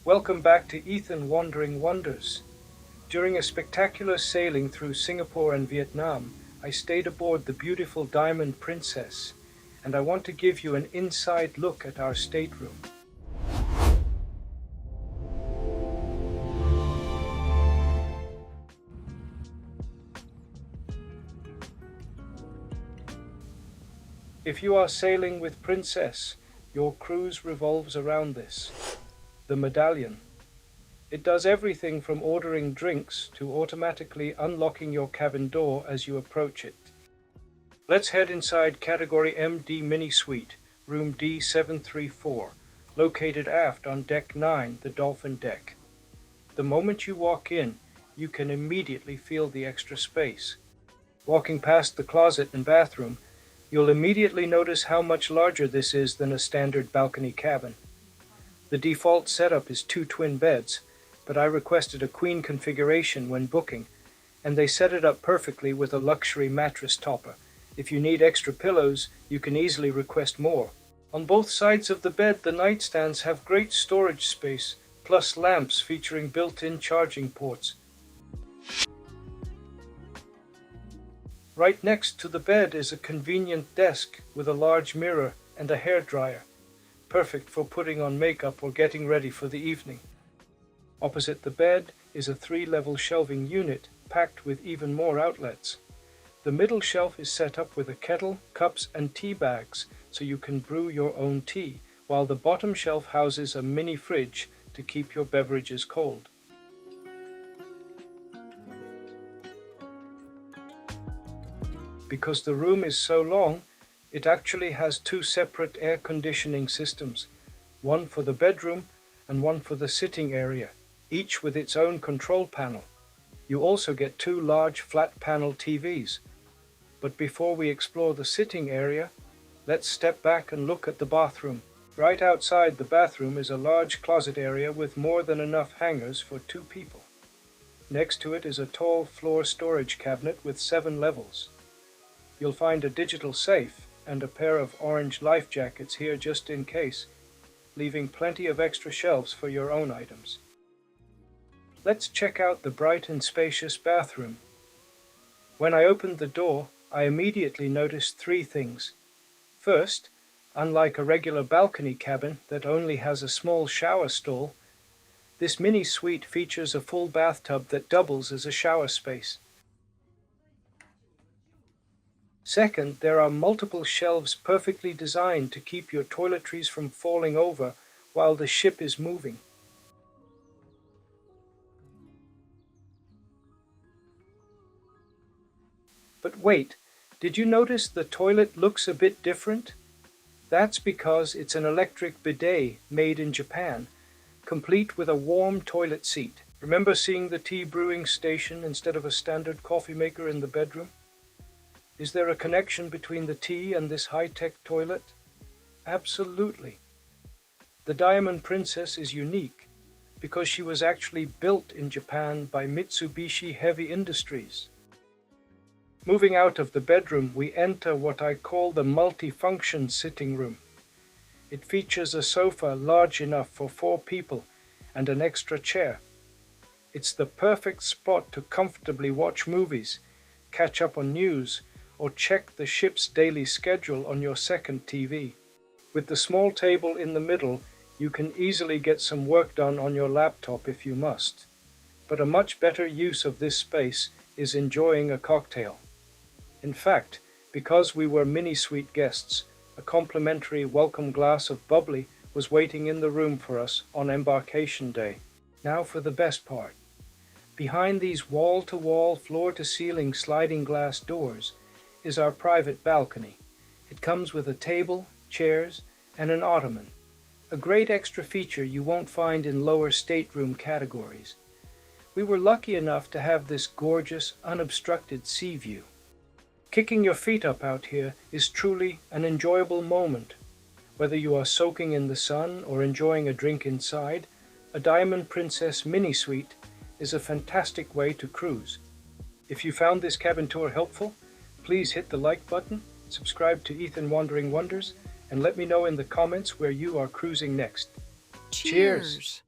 Welcome back to Ethan Wandering Wonders. During a spectacular sailing through Singapore and Vietnam, I stayed aboard the beautiful Diamond Princess, and I want to give you an inside look at our stateroom. If you are sailing with Princess, your cruise revolves around this, the Medallion. It does everything from ordering drinks to automatically unlocking your cabin door as you approach it. Let's head inside Category MD Mini Suite, Room D734, located aft on Deck 9, the Dolphin Deck. The moment you walk in, you can immediately feel the extra space. Walking past the closet and bathroom, you'll immediately notice how much larger this is than a standard balcony cabin. The default setup is 2 twin beds, but I requested a queen configuration when booking, and they set it up perfectly with a luxury mattress topper. If you need extra pillows, you can easily request more. On both sides of the bed, the nightstands have great storage space, plus lamps featuring built-in charging ports. Right next to the bed is a convenient desk with a large mirror and a hairdryer, perfect for putting on makeup or getting ready for the evening. Opposite the bed is a 3-level shelving unit packed with even more outlets. The middle shelf is set up with a kettle, cups and tea bags so you can brew your own tea, while the bottom shelf houses a mini fridge to keep your beverages cold. Because the room is so long, it actually has 2 separate air conditioning systems, one for the bedroom and one for the sitting area, each with its own control panel. You also get 2 large flat panel TVs. But before we explore the sitting area, let's step back and look at the bathroom. Right outside the bathroom is a large closet area with more than enough hangers for 2 people. Next to it is a tall floor storage cabinet with 7 levels. You'll find a digital safe and a pair of orange life jackets here just in case, leaving plenty of extra shelves for your own items. Let's check out the bright and spacious bathroom. When I opened the door, I immediately noticed 3 things. First, unlike a regular balcony cabin that only has a small shower stall, this mini suite features a full bathtub that doubles as a shower space. Second, there are multiple shelves perfectly designed to keep your toiletries from falling over while the ship is moving. But wait, did you notice the toilet looks a bit different? That's because it's an electric bidet made in Japan, complete with a warm toilet seat. Remember seeing the tea brewing station instead of a standard coffee maker in the bedroom? Is there a connection between the tea and this high-tech toilet? Absolutely. The Diamond Princess is unique because she was actually built in Japan by Mitsubishi Heavy Industries. Moving out of the bedroom, we enter what I call the multi-function sitting room. It features a sofa large enough for 4 people and an extra chair. It's the perfect spot to comfortably watch movies, catch up on news, or check the ship's daily schedule on your second TV. With the small table in the middle, you can easily get some work done on your laptop if you must. But a much better use of this space is enjoying a cocktail. In fact, because we were mini-suite guests, a complimentary welcome glass of Bubbly was waiting in the room for us on Embarkation Day. Now for the best part. Behind these wall-to-wall, floor-to-ceiling sliding glass doors is our private balcony. It comes with a table, chairs, and an ottoman, a great extra feature you won't find in lower stateroom categories. We were lucky enough to have this gorgeous, unobstructed sea view. Kicking your feet up out here is truly an enjoyable moment. Whether you are soaking in the sun or enjoying a drink inside, a Diamond Princess mini suite is a fantastic way to cruise. If you found this cabin tour helpful, please hit the like button, subscribe to Ethan Wandering Wonders, and let me know in the comments where you are cruising next. Cheers!